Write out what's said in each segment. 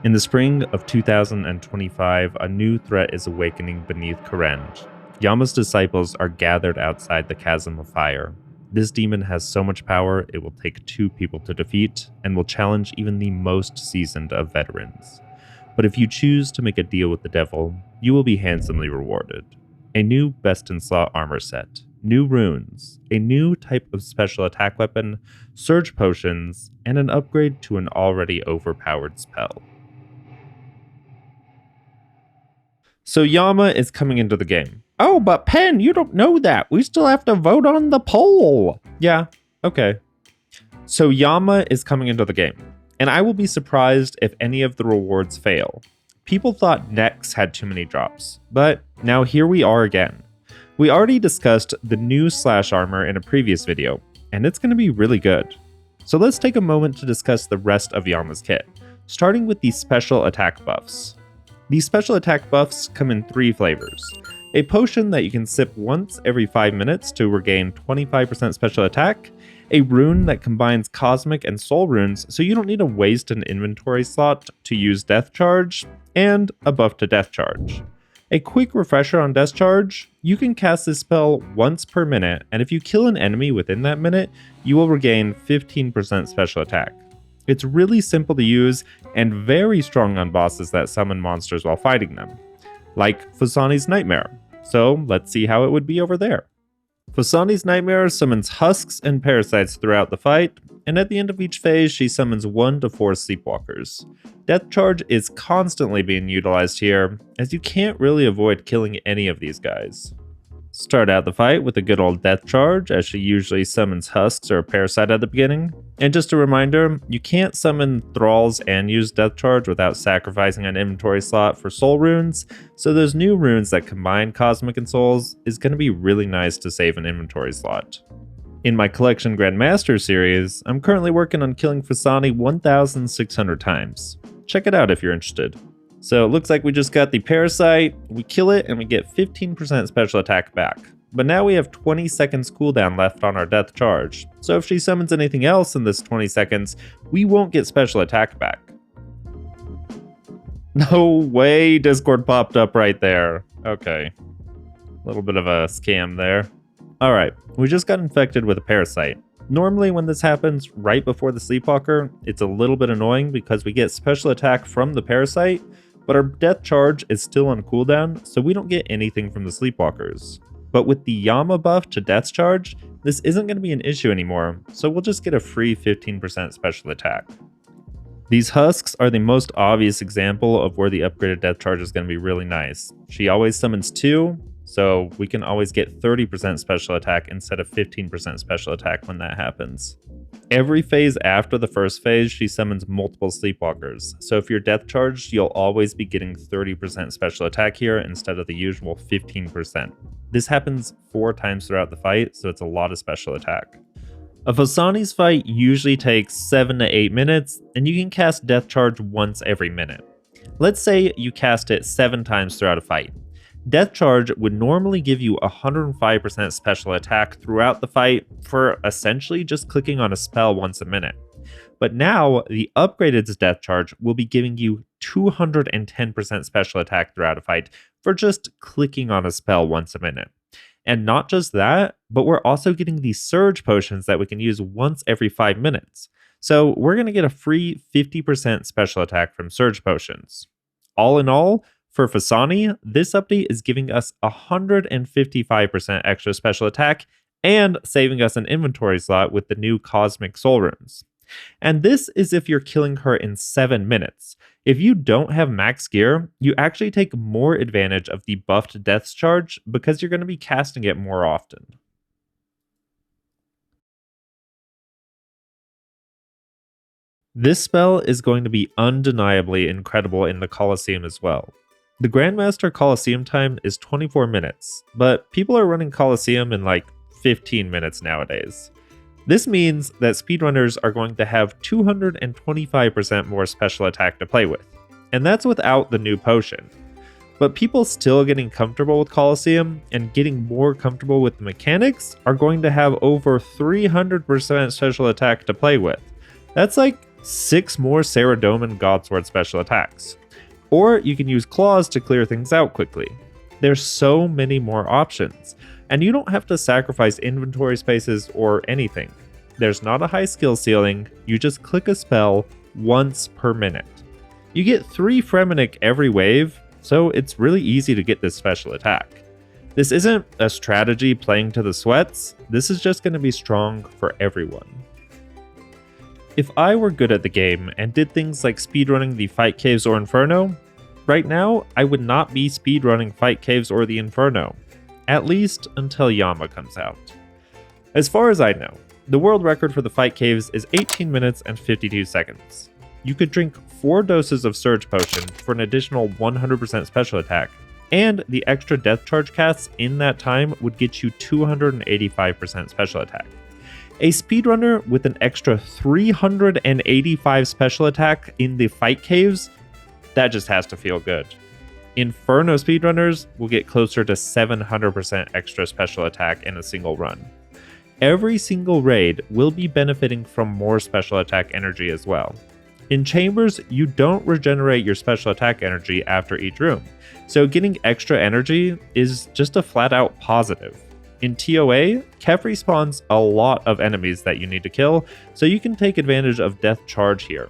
In the spring of 2025, a new threat is awakening beneath Korenj. Yama's disciples are gathered outside the Chasm of Fire. This demon has so much power, it will take 2 people to defeat, and will challenge even the most seasoned of veterans. But if you choose to make a deal with the devil, you will be handsomely rewarded. A new best-in-slot armor set, new runes, a new type of special attack weapon, surge potions, and an upgrade to an already overpowered spell. So Yama is coming into the game. Oh, but Pen, you don't know that. We still have to vote on the poll. Yeah, okay. So Yama is coming into the game, and I will be surprised if any of the rewards fail. People thought Nex had too many drops, but now here we are again. We already discussed the new slash armor in a previous video, and it's going to be really good. So let's take a moment to discuss the rest of Yama's kit, starting with the special attack buffs. These special attack buffs come in 3 flavors. A potion that you can sip once every 5 minutes to regain 25% special attack, a rune that combines cosmic and soul runes so you don't need to waste an inventory slot to use death charge, and a buff to death charge. A quick refresher on death charge, you can cast this spell once per minute, and if you kill an enemy within that minute, you will regain 15% special attack. It's really simple to use and very strong on bosses that summon monsters while fighting them, like Fusani's Nightmare. So let's see how it would be over there. Fusani's Nightmare summons husks and parasites throughout the fight, and at the end of each phase she summons 1 to 4 sleepwalkers. Death charge is constantly being utilized here, as you can't really avoid killing any of these guys. Start out the fight with a good old death charge, as she usually summons husks or a parasite at the beginning. And just a reminder, you can't summon thralls and use death charge without sacrificing an inventory slot for soul runes, so those new runes that combine cosmic and souls is going to be really nice to save an inventory slot. In my Collection Grandmaster series, I'm currently working on killing Fusani 1,600 times. Check it out if you're interested. So it looks like we just got the parasite, we kill it, and we get 15% special attack back. But now we have 20 seconds cooldown left on our death charge, so if she summons anything else in this 20 seconds, we won't get special attack back. No way, Discord popped up right there. Okay. A little bit of a scam there. Alright, we just got infected with a parasite. Normally when this happens right before the Sleepwalker, it's a little bit annoying because we get special attack from the parasite, but our death charge is still on cooldown, so we don't get anything from the Sleepwalkers. But with the Yama buff to death charge, this isn't going to be an issue anymore, so we'll just get a free 15% special attack. These husks are the most obvious example of where the upgraded death charge is going to be really nice. She always summons 2, so we can always get 30% special attack instead of 15% special attack when that happens. Every phase after the first phase, she summons multiple Sleepwalkers, so if you're death charged, you'll always be getting 30% special attack here instead of the usual 15%. This happens 4 times throughout the fight, so it's a lot of special attack. A Fusani's fight usually takes 7 to 8 minutes, and you can cast death charge once every minute. Let's say you cast it 7 times throughout a fight. Death charge would normally give you 105% special attack throughout the fight for essentially just clicking on a spell once a minute. But now, the upgraded death charge will be giving you 210% special attack throughout a fight for just clicking on a spell once a minute. And not just that, but we're also getting these surge potions that we can use once every 5 minutes. So we're going to get a free 50% special attack from surge potions. All in all, for Fusani, this update is giving us 155% extra special attack and saving us an inventory slot with the new Cosmic Soul Runes. And this is if you're killing her in 7 minutes. If you don't have max gear, you actually take more advantage of the buffed death charge because you're going to be casting it more often. This spell is going to be undeniably incredible in the Colosseum as well. The Grandmaster Colosseum time is 24 minutes, but people are running Colosseum in like 15 minutes nowadays. This means that speedrunners are going to have 225% more special attack to play with, and that's without the new potion. But people still getting comfortable with Colosseum and getting more comfortable with the mechanics are going to have over 300% special attack to play with. That's like 6 more Saradomin Godsword special attacks. Or you can use claws to clear things out quickly. There's so many more options, and you don't have to sacrifice inventory spaces or anything. There's not a high skill ceiling, you just click a spell once per minute. You get 3 Fremenic every wave, so it's really easy to get this special attack. This isn't a strategy playing to the sweats, this is just going to be strong for everyone. If I were good at the game and did things like speedrunning the Fight Caves or Inferno, right now I would not be speedrunning Fight Caves or the Inferno, at least until Yama comes out. As far as I know, the world record for the Fight Caves is 18 minutes and 52 seconds. You could drink 4 doses of Surge Potion for an additional 100% special attack, and the extra death charge casts in that time would get you 285% special attack. A speedrunner with an extra 385 special attack in the Fight Caves, that just has to feel good. Inferno speedrunners will get closer to 700% extra special attack in a single run. Every single raid will be benefiting from more special attack energy as well. In Chambers, you don't regenerate your special attack energy after each room, so getting extra energy is just a flat out positive. In TOA, Kefri spawns a lot of enemies that you need to kill, so you can take advantage of Death Charge here.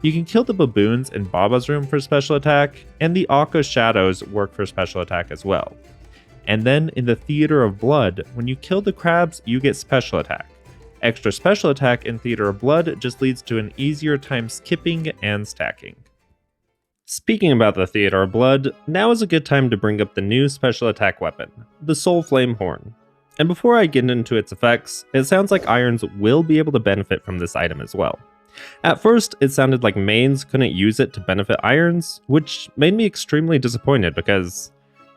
You can kill the baboons in Baba's room for special attack, and the Akka shadows work for special attack as well. And then in the Theater of Blood, when you kill the crabs, you get special attack. Extra special attack in Theater of Blood just leads to an easier time skipping and stacking. Speaking about the Theater of Blood, now is a good time to bring up the new special attack weapon, the Soul Flame Horn. And before I get into its effects, it sounds like Irons will be able to benefit from this item as well. At first, it sounded like mains couldn't use it to benefit Irons, which made me extremely disappointed because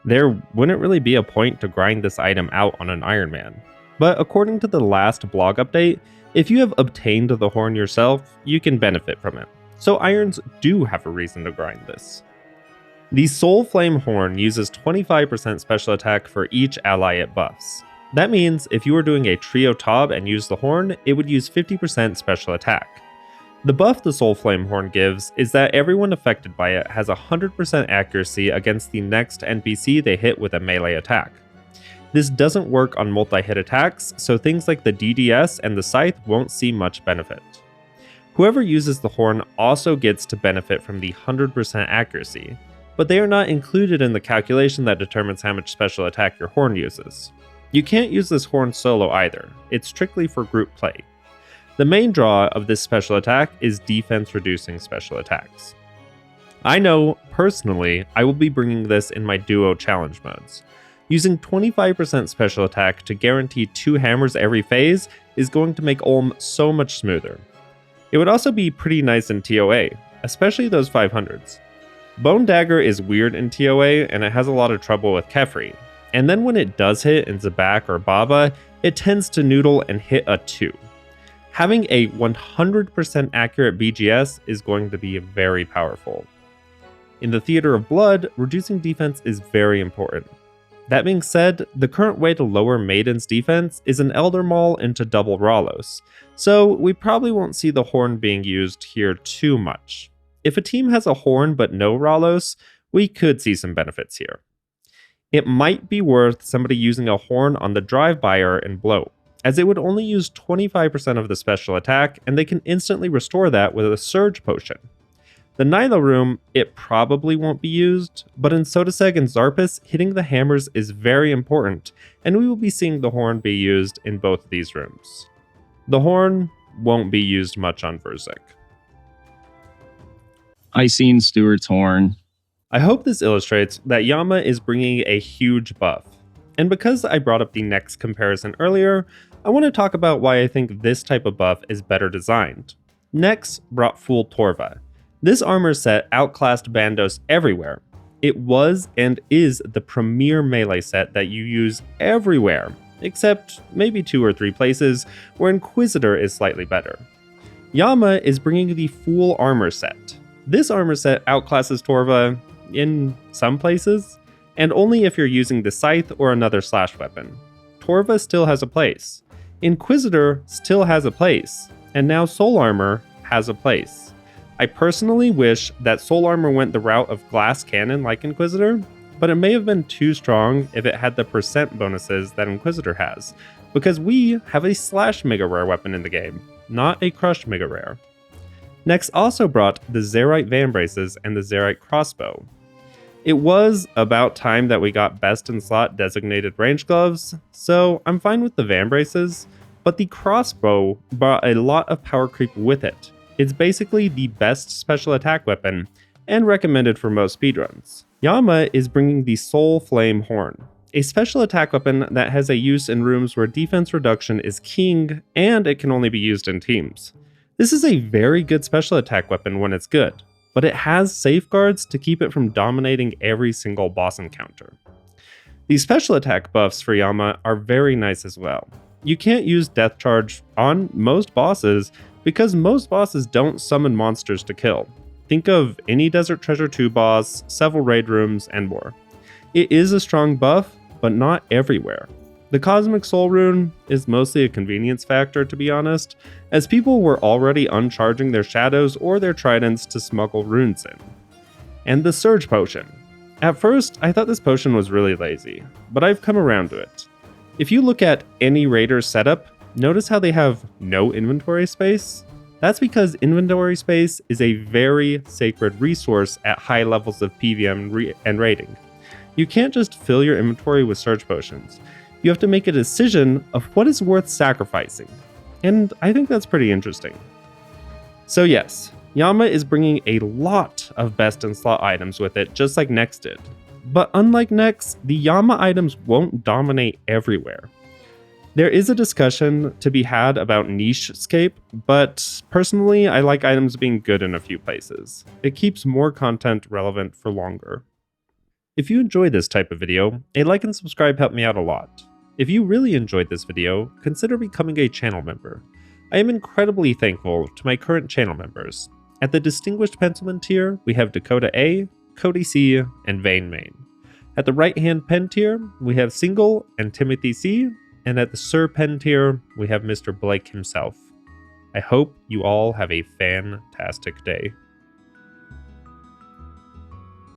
there wouldn't really be a point to grind this item out on an Iron Man. But according to the last blog update, if you have obtained the horn yourself, you can benefit from it. So Irons do have a reason to grind this. The Soul Flame Horn uses 25% special attack for each ally it buffs. That means if you were doing a trio top and used the horn, it would use 50% special attack. The buff the Soul Flame Horn gives is that everyone affected by it has 100% accuracy against the next NPC they hit with a melee attack. This doesn't work on multi-hit attacks, so things like the DDS and the Scythe won't see much benefit. Whoever uses the horn also gets to benefit from the 100% accuracy, but they are not included in the calculation that determines how much special attack your horn uses. You can't use this horn solo either, it's strictly for group play. The main draw of this special attack is defense reducing special attacks. I know, personally, I will be bringing this in my duo challenge modes. Using 25% special attack to guarantee 2 hammers every phase is going to make Ulm so much smoother. It would also be pretty nice in TOA, especially those 500s. Bone Dagger is weird in TOA and it has a lot of trouble with Kefri, and then when it does hit in Zabak or Baba, it tends to noodle and hit a 2. Having a 100% accurate BGS is going to be very powerful. In the Theater of Blood, reducing defense is very important. That being said, the current way to lower Maiden's defense is an Elder Maul into double Ralos, so we probably won't see the horn being used here too much. If a team has a horn but no Ralos, we could see some benefits here. It might be worth somebody using a horn on the Drive-Buyer and Bloat, as it would only use 25% of the special attack, and they can instantly restore that with a Surge Potion. The Nyla room, it probably won't be used, but in Sodaseg and Zarpus, hitting the hammers is very important, and we will be seeing the horn be used in both of these rooms. The horn won't be used much on Verzik. I seen Stewart's horn. I hope this illustrates that Yama is bringing a huge buff. And because I brought up the next comparison earlier, I want to talk about why I think this type of buff is better designed. Nex brought Fool Torva. This armor set outclassed Bandos everywhere. It was and is the premier melee set that you use everywhere, except maybe 2 or 3 places where Inquisitor is slightly better. Yama is bringing the Fool armor set. This armor set outclasses Torva in some places, and only if you're using the Scythe or another slash weapon. Torva still has a place. Inquisitor still has a place, and now Soul Armor has a place. I personally wish that soul armor went the route of glass cannon like Inquisitor, but it may have been too strong if it had the percent bonuses that Inquisitor has, because we have a slash mega rare weapon in the game, not a crush mega rare. Next also brought the Zerite Vambraces and the Zerite Crossbow. It was about time that we got best in slot designated range gloves, so I'm fine with the Vambraces, but the Crossbow brought a lot of power creep with it. It's basically the best special attack weapon, and recommended for most speedruns. Yama is bringing the Soul Flame Horn, a special attack weapon that has a use in rooms where defense reduction is king, and it can only be used in teams. This is a very good special attack weapon when it's good, but it has safeguards to keep it from dominating every single boss encounter. The special attack buffs for Yama are very nice as well. You can't use Death Charge on most bosses because most bosses don't summon monsters to kill. Think of any Desert Treasure 2 boss, several raid rooms, and more. It is a strong buff, but not everywhere. The Cosmic Soul Rune is mostly a convenience factor, to be honest, as people were already uncharging their shadows or their tridents to smuggle runes in. And the Surge Potion. At first, I thought this potion was really lazy, but I've come around to it. If you look at any raider's setup, notice how they have no inventory space? That's because inventory space is a very sacred resource at high levels of PvM and raiding. You can't just fill your inventory with Surge Potions. You have to make a decision of what is worth sacrificing, and I think that's pretty interesting. So yes, Yama is bringing a lot of best in slot items with it, just like Nex did. But unlike Nex, the Yama items won't dominate everywhere. There is a discussion to be had about NicheScape, but personally I like items being good in a few places. It keeps more content relevant for longer. If you enjoy this type of video, a like and subscribe help me out a lot. If you really enjoyed this video, consider becoming a channel member. I am incredibly thankful to my current channel members. At the Distinguished Pencilman tier, we have Dakota A, Cody C, and Vane Main. At the right hand pen tier, we have Single and Timothy C, and at the Sir Pen tier, we have Mr. Blake himself. I hope you all have a fantastic day.